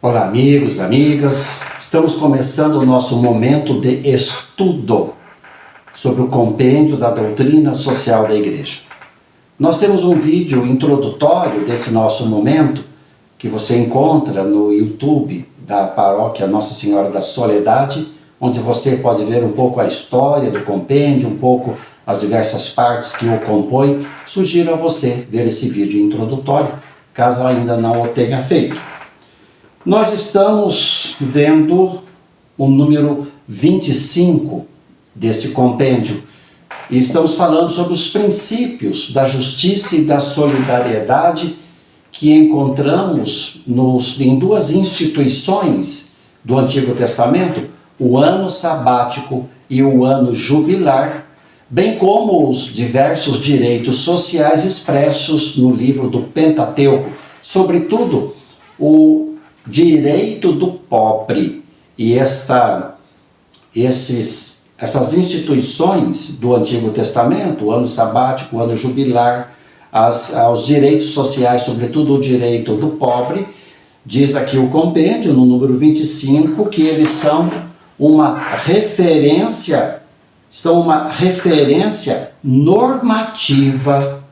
Olá, amigos, amigas. Estamos começando o nosso momento de estudo sobre o compêndio da doutrina social da Igreja. Nós temos um vídeo introdutório desse nosso momento que você encontra no YouTube da Paróquia Nossa Senhora da Soledade, onde você pode ver um pouco a história do compêndio, um pouco as diversas partes que o compõem. Sugiro a você ver esse vídeo introdutório, caso ainda não o tenha feito. Nós estamos vendo o número 25 desse compêndio e estamos falando sobre os princípios da justiça e da solidariedade que encontramos em duas instituições do Antigo Testamento, o ano sabático e o ano jubilar, bem como os diversos direitos sociais expressos no livro do Pentateuco, sobretudo o direito do pobre. E essas instituições do Antigo Testamento, o ano sabático, o ano jubilar, aos direitos sociais, sobretudo o direito do pobre, diz aqui o compêndio, no número 25, que eles são uma referência normativa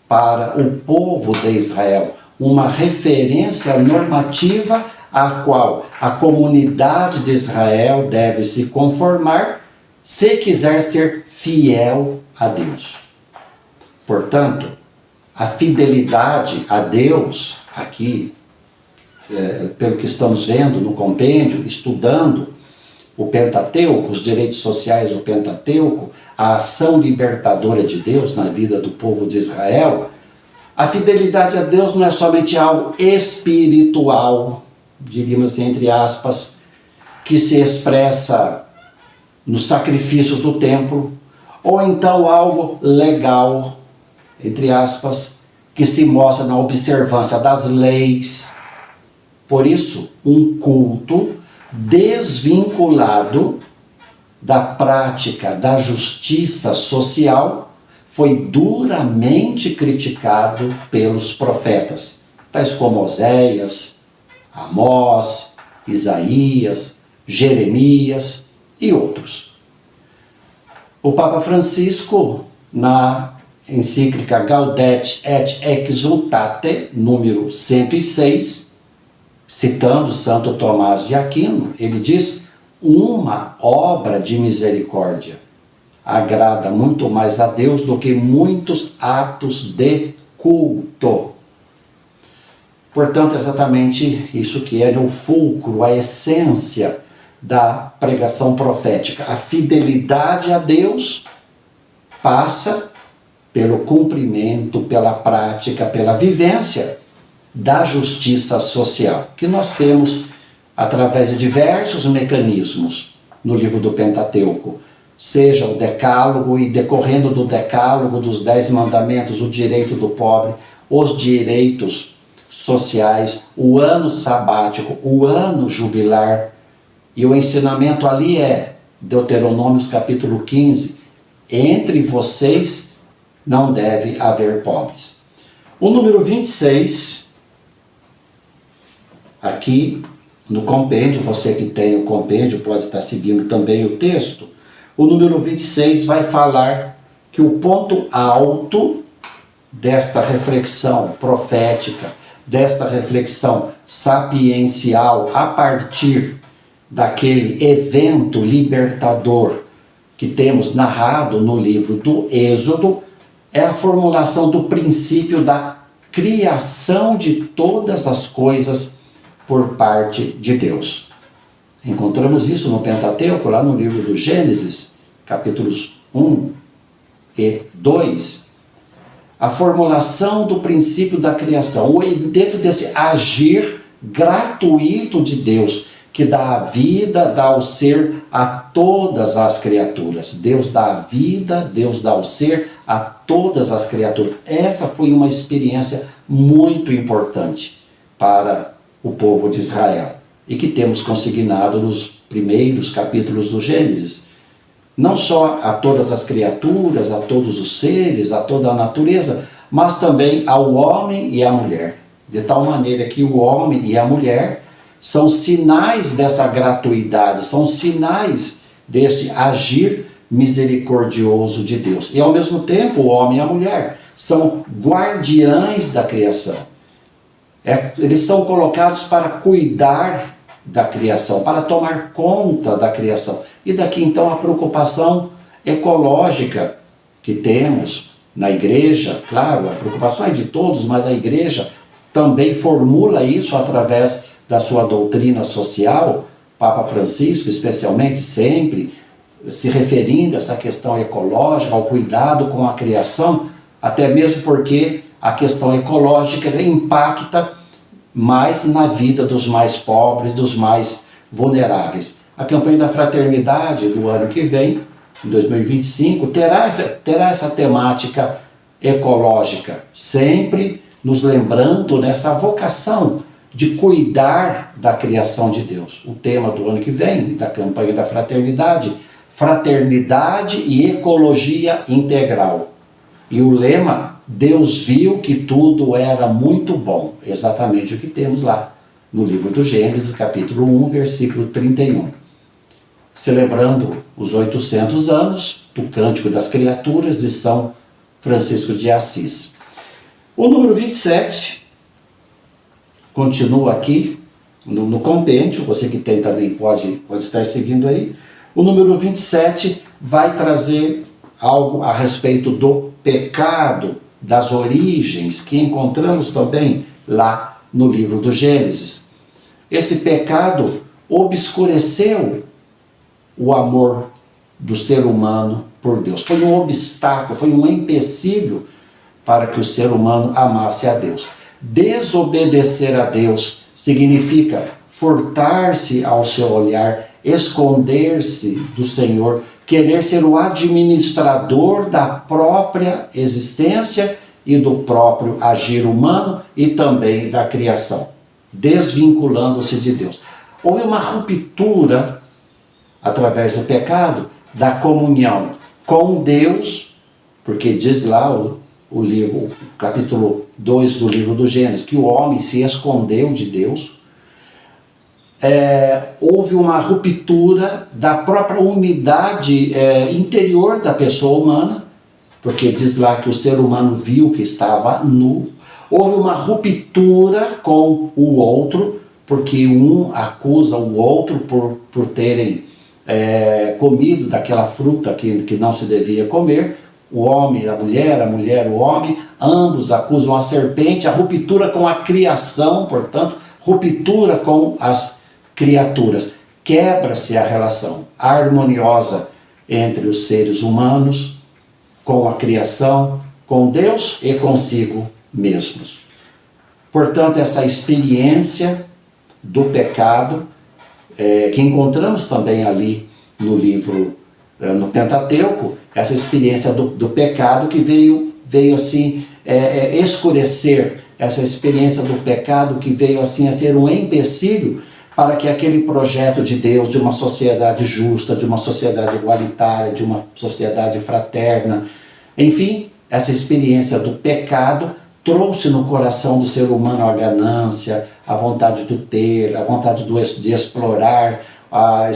para o povo de Israel, uma referência normativa à qual a comunidade de Israel deve se conformar se quiser ser fiel a Deus. Portanto, a fidelidade a Deus, aqui, pelo que estamos vendo no compêndio, estudando o Pentateuco, os direitos sociais do Pentateuco, a ação libertadora de Deus na vida do povo de Israel, a fidelidade a Deus não é somente algo espiritual, diríamos entre aspas, que se expressa nos sacrifícios do templo, ou então algo legal, entre aspas, que se mostra na observância das leis. Por isso, um culto desvinculado da prática da justiça social foi duramente criticado pelos profetas, tais como Oséias, Amós, Isaías, Jeremias e outros. O Papa Francisco, na encíclica Gaudete et Exsultate, número 106, citando Santo Tomás de Aquino, ele diz: uma obra de misericórdia agrada muito mais a Deus do que muitos atos de culto. Portanto, exatamente isso que é o fulcro, a essência da pregação profética. A fidelidade a Deus passa pelo cumprimento, pela prática, pela vivência da justiça social, que nós temos através de diversos mecanismos no livro do Pentateuco, seja o decálogo e decorrendo do decálogo dos 10 mandamentos, o direito do pobre, os direitos sociais, o ano sabático, o ano jubilar, e o ensinamento ali é Deuteronômio capítulo 15, entre vocês não deve haver pobres. O número 26, aqui no compêndio, você que tem o compêndio pode estar seguindo também o texto. O número 26 vai falar que o ponto alto desta reflexão profética, desta reflexão sapiencial, a partir daquele evento libertador que temos narrado no livro do Êxodo, é a formulação do princípio da criação de todas as coisas por parte de Deus. Encontramos isso no Pentateuco, lá no livro do Gênesis, capítulos 1 e 2, a formulação do princípio da criação, dentro desse agir gratuito de Deus, que dá a vida, dá o ser a todas as criaturas. Deus dá a vida, Deus dá o ser a todas as criaturas. Essa foi uma experiência muito importante para o povo de Israel e que temos consignado nos primeiros capítulos do Gênesis. Não só a todas as criaturas, a todos os seres, a toda a natureza, mas também ao homem e à mulher. De tal maneira que o homem e a mulher são sinais dessa gratuidade, são sinais desse agir misericordioso de Deus. E ao mesmo tempo, o homem e a mulher são guardiães da criação. Eles são colocados para cuidar da criação, para tomar conta da criação. E daqui então a preocupação ecológica que temos na igreja, claro, a preocupação é de todos, mas a igreja também formula isso através da sua doutrina social, Papa Francisco especialmente, sempre se referindo a essa questão ecológica, ao cuidado com a criação, até mesmo porque a questão ecológica impacta mais na vida dos mais pobres, dos mais vulneráveis. A campanha da fraternidade do ano que vem, em 2025, terá essa temática ecológica, sempre nos lembrando nessa vocação de cuidar da criação de Deus. O tema do ano que vem, da campanha da fraternidade, fraternidade e ecologia integral. E o lema, Deus viu que tudo era muito bom, exatamente o que temos lá no livro do Gênesis, capítulo 1, versículo 31. Celebrando os 800 anos do Cântico das Criaturas de São Francisco de Assis. O número 27 continua aqui no compêndio, você que tem também pode estar seguindo aí. O número 27 vai trazer algo a respeito do pecado, das origens, que encontramos também lá no livro do Gênesis. Esse pecado obscureceu o amor do ser humano por Deus. Foi um obstáculo, foi um empecilho para que o ser humano amasse a Deus. Desobedecer a Deus significa furtar-se ao seu olhar, esconder-se do Senhor, querer ser o administrador da própria existência e do próprio agir humano e também da criação, desvinculando-se de Deus. Houve uma ruptura, através do pecado, da comunhão com Deus, porque diz lá o livro, o capítulo 2 do livro do Gênesis, que o homem se escondeu de Deus. Houve uma ruptura da própria unidade interior da pessoa humana, porque diz lá que o ser humano viu que estava nu. Houve uma ruptura com o outro, porque um acusa o outro por terem comido daquela fruta que não se devia comer. O homem, a mulher, o homem, ambos acusam a serpente, a ruptura com a criação, portanto, ruptura com as criaturas. Quebra-se a relação harmoniosa entre os seres humanos, com a criação, com Deus e consigo mesmos. Portanto, essa experiência do pecado, que encontramos também ali no livro, no Pentateuco, essa experiência do pecado que veio assim escurecer, essa experiência do pecado que veio assim a ser um empecilho para que aquele projeto de Deus, de uma sociedade justa, de uma sociedade igualitária, de uma sociedade fraterna, enfim, essa experiência do pecado trouxe no coração do ser humano a ganância, a vontade do ter, a vontade de explorar a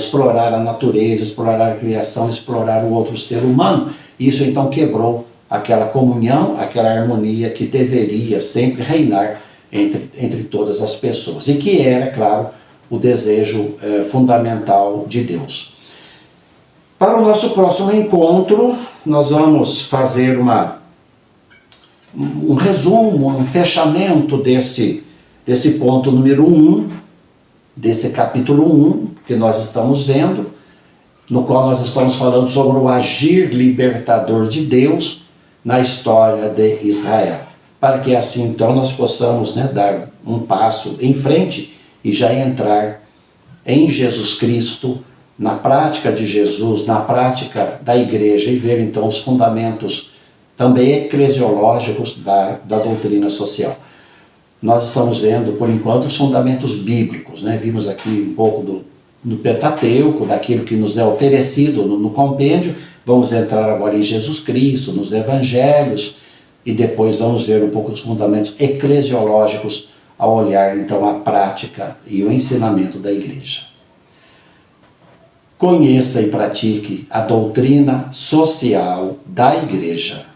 natureza, explorar a criação, explorar o outro ser humano. Isso então quebrou aquela comunhão, aquela harmonia que deveria sempre reinar entre todas as pessoas, e que era, claro, o desejo fundamental de Deus. Para o nosso próximo encontro, nós vamos fazer um resumo, um fechamento desse ponto número 1, desse capítulo 1 que nós estamos vendo, no qual nós estamos falando sobre o agir libertador de Deus na história de Israel, para que assim então nós possamos dar um passo em frente e já entrar em Jesus Cristo, na prática de Jesus, na prática da igreja, e ver então os fundamentos também eclesiológicos da doutrina social. Nós estamos vendo, por enquanto, os fundamentos bíblicos, Vimos aqui um pouco do Pentateuco, daquilo que nos é oferecido no compêndio. Vamos entrar agora em Jesus Cristo, nos evangelhos, e depois vamos ver um pouco os fundamentos eclesiológicos ao olhar então a prática e o ensinamento da igreja. Conheça e pratique a doutrina social da igreja.